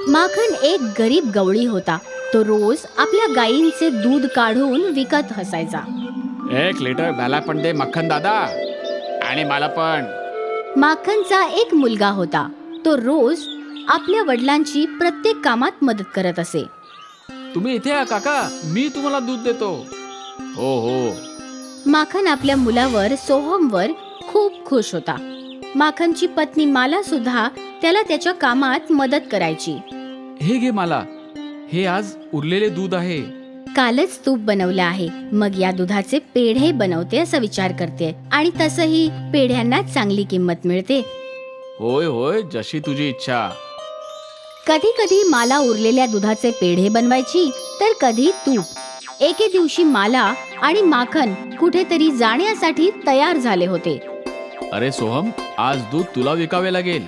माखन एक गरीब गवळी होता. तो रोज आपल्या गायींचे दूध काढून विकत असायचा. 1 लिटर मला पण दे मक्खन दादा, आणि मला पण. माखनचा एक मुलगा होता. तो रोज आपल्या वडिलांची प्रत्येक कामात मदत करत असे. तुम्ही इथे या काका, मी तुम्हाला दूध देतो. हो हो. माखन आपल्या मुलावर सोहमवर खूप खुश होता. माखनची पत्नी माला सुद्धा त्याला त्याच्या कामात मदत करायची. हे घे मला, हे आज उरलेले दूध आहे. कालच तूप बनवलं आहे, मग या दुधाचे पेढे बनवते असा विचार करते. आणि तसही पेढ्यांना चांगली किंमत मिळते. होय होय, जशी तुझी इच्छा. कधी कधी माला उरलेल्या दुधाचे पेढे बनवायची, तर कधी तूप. एके दिवशी माला आणि माखन कुठेतरी जाण्यासाठी तयार झाले होते. अरे सोहम, आज दूध तुला विकावे लागेल.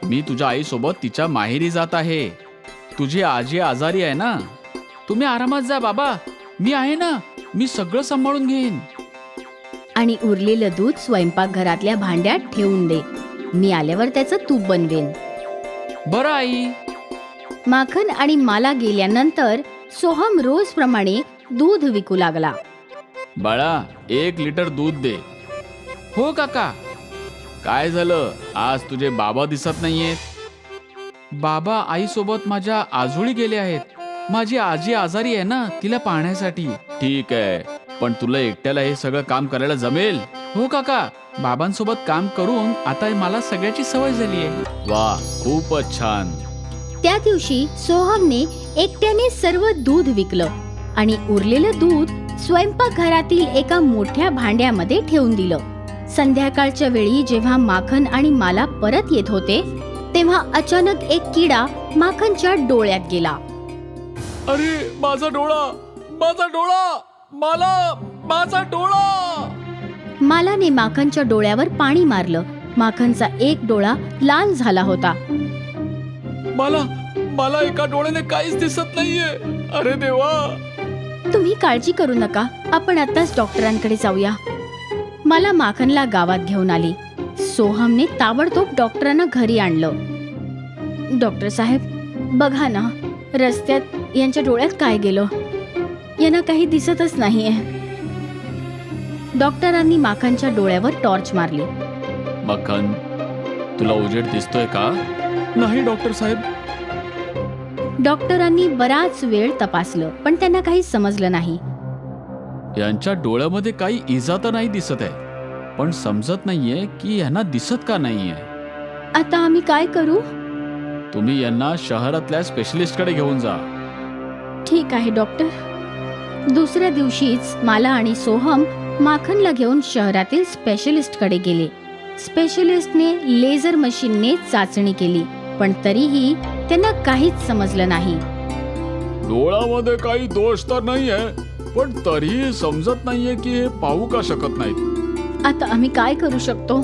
मी तुझ्या आईसोबत तिच्या माहेरी जात आहे. तुझी आजी आजारी आहे ना. तुम्ही आरामात जा बाबा, मी आहे ना, मी सगळं सांभाळून घेईन. आणि उरलेलं दूध स्वयंपाकघरातल्या भांड्यात ठेवून दे, मी आल्यावर त्याचं तूप बनवेन. बरं आई. माखन आणि माला गेल्यानंतर सोहम रोजप्रमाणे दूध विकू लागला. बाळा, 1 लिटर दूध दे. हो काका. काय झालं, आज तुझे बाबा दिसत नाहीयेत? बाबा आईसोबत माझ्या आजोळी गेले आहेत. माझी आजी आजारी आहे ना, तिला पाहण्यासाठी. ठीक आहे, पण तुला एकट्याला हे सगळं काम करायला जमेल? हो काका, बाबांसोबत काम करून आता मला सगळ्याची सवय झाली आहे. वा, खूपच छान. त्या दिवशी सोहमने एकट्याने सर्व दूध विकलं आणि उरलेलं दूध स्वयंपाकघरातील एका मोठ्या भांड्यामध्ये ठेवून दिलं. संध्याकाळच्या वेळी जेव्हा माखन आणि माला परत येत होते, तेव्हा अचानक एक किडा माखनच्या डोळ्यात गेला. अरे माझा डोळा, माझा डोळा, मला माझा डोळा. मालाने माखनच्या डोळ्यावर पाणी मारलं. माखनचा एक डोळा लाल झाला होता. मला एका डोळ्याने काहीच दिसत नाहीये. अरे देवा. तुम्ही काळजी करू नका, आपण आताच डॉक्टरांकडे जाऊया. मला माखनला गावात घेऊन आली. सोहमने ताबडतोब डॉक्टरांना घरी आणलं. डॉक्टर साहेब, बघा ना, रस्त्यात यांच्या डोळ्यात काय गेलं, यांना काही दिसतच नाहीये. डॉक्टरांनी माखनच्या डोळ्यावर टॉर्च मारली. मक्खन, तुला उजेड दिसतोय का? नाही डॉक्टर साहेब. डॉक्टरांनी बराच वेळ तपासलं, पण त्यांना काही समजलं नाही. यांच्या डोळ्यामध्ये काही इजा तर नाही दिसत आहे, पण समजत नाहीये की यांना दिसत का नाहीये. आता आम्ही काय करू? तुम्ही यांना शहरातल्या स्पेशलिस्टकडे घेऊन जा. ठीक आहे डॉक्टर. दुसऱ्या दिवशीच माला आणि सोहम माखनला घेऊन शहरातील स्पेशलिस्टकडे गेले. स्पेशलिस्टने लेझर मशीनने चाचणी केली, पण तरीही त्यांना काहीच समजलं नाही. डोळ्यामध्ये काही दोष तर नाहीये, पण तरीही समजत नाहीये की हे पाहू का शकत नाहीत. आता आम्ही काय करू शकतो?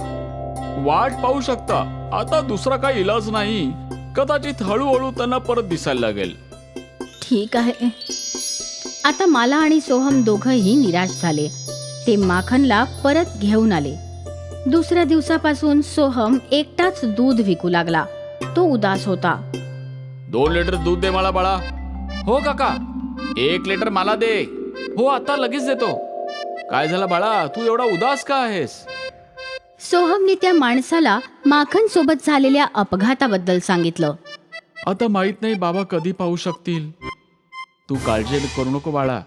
वाट पाहू शकता. आता दुसरा काही इलाज नाही. कदाचित हळूहळू त्यांना परत दिसायला लागेल. ठीक आहे. आता माला आणि सोहम दोघंही निराश झाले. ते माखनला परत घेऊन आले. दुसऱ्या दिवसापासून सोहम एकटाच दूध विकू लागला. तो उदास होता. 2 लिटर दूध दे मला बाळा. हो काका, 1 लिटर मला दे. हो, आता लगेच देतो. काय झालं बाळा, तू एवढा उदास का आहेस? सोहमने त्या माणसाला माखन सोबत झालेल्या अपघाताबद्दल सांगितलं. आता माहित नाही बाबा कधी पाहू शकतील. तू काळजी करू नको बाळा.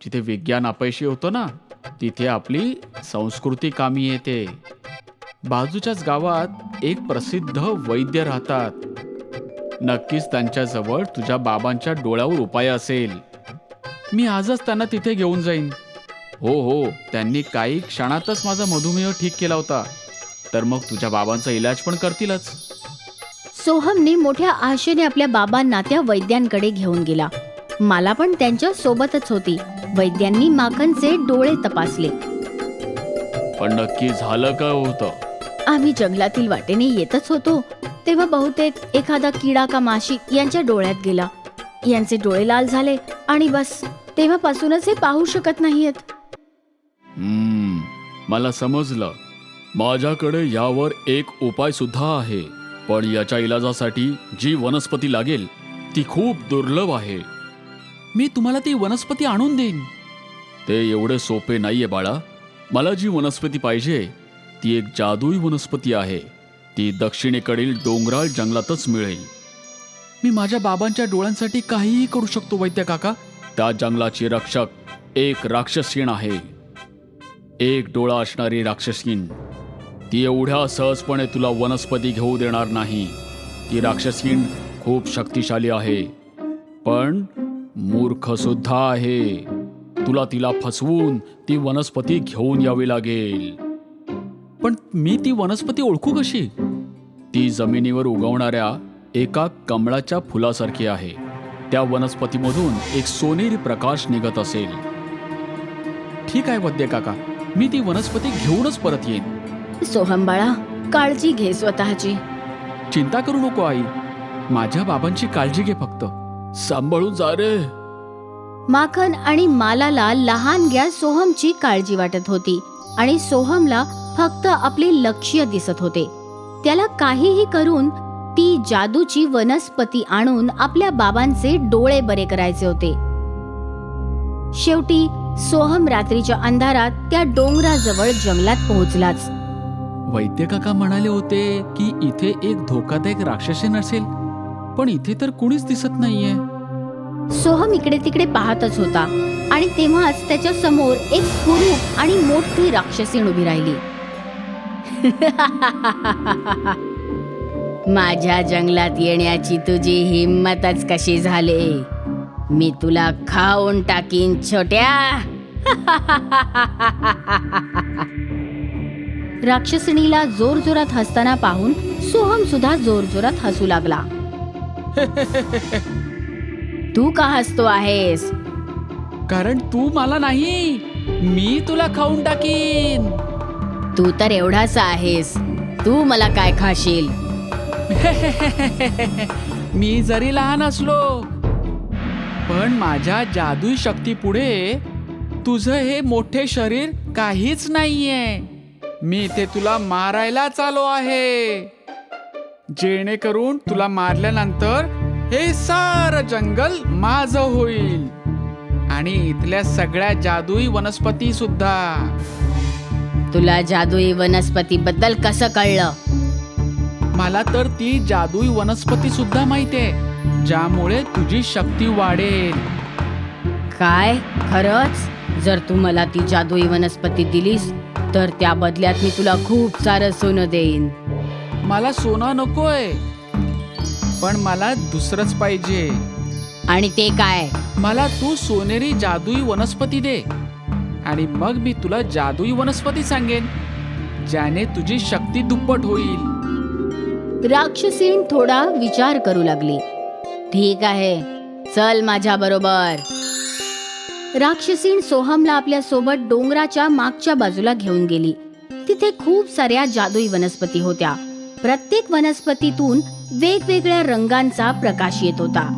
जिथे विज्ञान अपयशी होतं ना, तिथे आपली संस्कृती कामी येते. बाजूच्याच गावात एक प्रसिद्ध वैद्य राहतात. नक्कीच त्यांच्याजवळ तुझ्या बाबांच्या डोळ्यावर उपाय असेल. मी आजच त्यांना तिथे घेऊन जाईन. हो हो, त्यांनी काही क्षणातच माझा मधुमेह ठीक केला होता. तर मग तुझ्या बाबांचा इलाज पण करतीलच. सोहमने मोठ्या आशेने आपल्या बाबांना त्या वैद्यांकडे घेऊन गेला. मला पण त्यांच्या सोबतच होती. वैद्यांनी माखनचे डोळे तपासले. पण नक्की झालं काय होतं? आम्ही जंगलातील वाटेने येतच होतो, तेव्हा बहुतेक एखादा किडा का माशी यांच्या डोळ्यात गेला. यांचे डोळे लाल झाले आणि बस, तेव्हापासूनच हे पाहू शकत नाहीयेत. मला समजलं. माझ्याकडे यावर एक उपाय सुद्धा आहे, पण याच्या इलाजासाठी जी वनस्पती लागेल ती खूप दुर्लभ आहे. मी तुम्हाला ती वनस्पती आणून देईन. ते एवढे सोपे नाहीये बाळा. मला जी वनस्पती पाहिजे ती एक जादुई वनस्पती आहे. ती दक्षिणेकडील डोंगराळ जंगलातच मिळेल. मी माझ्या बाबांच्या डोळ्यांसाठी काहीही करू शकतो वैद्य काका. त्या जंगलाची रक्षक एक राक्षसीण आहे. एक डोळा असणारी राक्षसीण. ती एवढ्या सहजपणे तुला वनस्पती घेऊ देणार नाही. ती राक्षसीण खूप शक्तिशाली आहे, पण मूर्ख सुद्धा आहे. तुला तिला फसवून ती वनस्पती घेऊन यावी लागेल. पण मी ती वनस्पती ओळखू कशी? ती जमिनीवर उगवणाऱ्या एका कमळाच्या फुलासारखी आहे. त्या वनस्पतीमधून एक सोनेरी प्रकाश निघत असेल. ठीक आहे वैद्य काका, मी ती वनस्पती घेऊनच परत येईन. सोहम बाळा, काळजी घे स्वतःची. चिंता करू नको आई. माझ्या बाबांची काळजी घे फक्त. सांभाळून जा रे. माखन आणि मालाला लहानग्या सोहमची काळजी वाटत होती आणि सोहमला फक्त आपले लक्ष्य दिसत होते. त्याला काहीही करून ती जादूची वनस्पती आणून आपल्या बाबांचे डोळे बरे करायचे होते. शेवटी सोहम रात्रीच्या अंधारात त्या डोंगराजवळ जंगलात पोहोचलाच. वैद्य काका म्हणाले होते की इथे एक धोकादायक राक्षसी नसेल, पण इथे तर कुणीच दिसत नाहीये. सोहम इकडे तिकडे पाहतच होता आणि तेव्हाच त्याच्या समोर एक कुरूप आणि मोठी राक्षसीण उभी राहिली. माझ्या जंगलात येण्याची तुझी हिम्मतच कशी झाली? मी तुला खाऊन टाकीन छोट्या. राक्षसिणीला जोरजोरात हसताना पाहून सोहम सुद्धा जोरजोरात हसू लागला. तू का हसतो आहेस? कारण तू मला नाही, मी तुला खाऊन टाकीन. तू तर एवढासा आहेस, तू मला काय खाशील? मी जरी लहान असलो, पण माझ्या जादुई शक्ती पुढे तुझं हे मोठे शरीर काहीच नाहीये. मी ते तुला मारायला आलो आहे, जेणेकरून तुला मारल्यानंतर हे सारं जंगल माझं होईल आणि इथल्या सगळ्या जादुई वनस्पती सुद्धा. तुला जादुई वनस्पती बद्दल कसं कळलं? मला तर ती जादुई वनस्पती सुद्धा माहितीये, ज्यामुळे तुझी शक्ती वाढेल. काय खरंच? जर तू मला ती जादुई वनस्पती दिलीस तर त्या बदल्यात मी तुला खूप सारं सोनं देईन. मला सोनं नकोय, पण मला दुसरंच पाहिजे. आणि ते काय? मला तू सोनेरी जादुई वनस्पती दे आणि मग मी तुला जादुई वनस्पती सांगेन, ज्याने तुझी शक्ती दुप्पट होईल. राक्षसीण थोडा विचार करू लागली. ठीक आहे, चल माझ्या बरोबर. राक्षसीण सोहमला आपल्या सोबत डोंगराच्या मागच्या बाजूला घेऊन गेली. तिथे खूप साऱ्या जादुई वनस्पती होत्या. प्रत्येक वनस्पतीतून वेगवेगळ्या रंगांचा प्रकाश येत होता.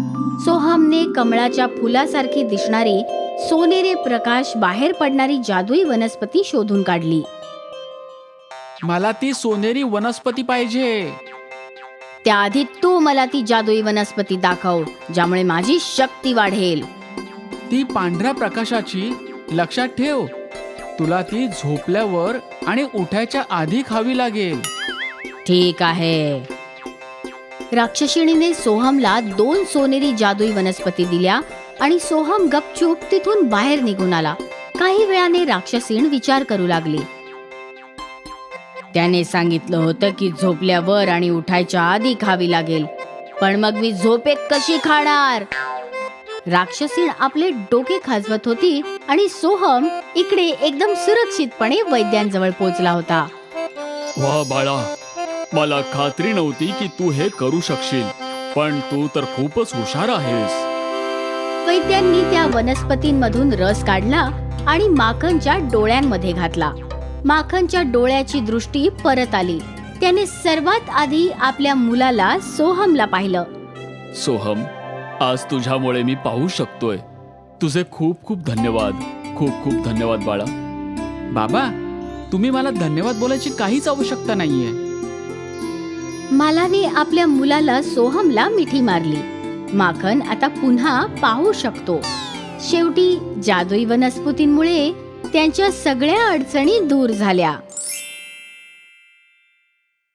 सोहमने कमळाच्या फुलासारखी दिसणारी सोनेरी प्रकाश बाहेर पडणारी जादुई वनस्पती शोधून काढली. मला ती सोनेरी वनस्पती पाहिजे. त्याआधी तू मला ती जादुई वनस्पती दाखव, ज्यामुळे माझी शक्ती वाढेल. ती पांढऱ्या प्रकाशाची, लक्षात ठेव. तुला ती झोपल्यावर आणि उठायच्या आधी खावी लागेल. ठीक आहे. राक्षसिणीने सोहमला 2 सोनेरी जादुई वनस्पती दिल्या आणि सोहम गपचूप तिथून बाहेर निघून आला. काही वेळाने राक्षसीण विचार करू लागली. त्याने सांगितलं होतं की झोपल्यावर आणि उठायच्या आधी खावी लागेल, पण मग मी झोपेत कशी खाणार? राक्षसीण आपले डोके खाजवत होती आणि सोहम इकडे एकदम सुरक्षितपणे वैद्यांजवळ पोहोचला होता. वा बाळा, मला खात्री नव्हती की तू हे करू शकशील, पण तू तर खूपच हुशार आहेस. वैद्यांनी त्या वनस्पतींमधून रस काढला आणि माखनच्या डोळ्यांमध्ये घातला. माखनच्या डोळ्याची दृष्टी परत आली. त्याने सर्वात आधी आपल्या मुलाला सोहमला पाहिलं. सोहम, आज तुझ्यामुळे मी पाहू शकतोय. तुझे खूप खूप धन्यवाद. खूप खूप धन्यवाद बाळा. बाबा, तुम्ही मला धन्यवाद बोलायची काहीच आवश्यकता नाहीये. मालाने आपल्या मुलाला सोहमला मिठी मारली. माखन आता पुन्हा पाहू शकतो. शेवटी जादुई वनस्पतींमुळे त्यांच्या सगळ्या अडचणी दूर झाल्या.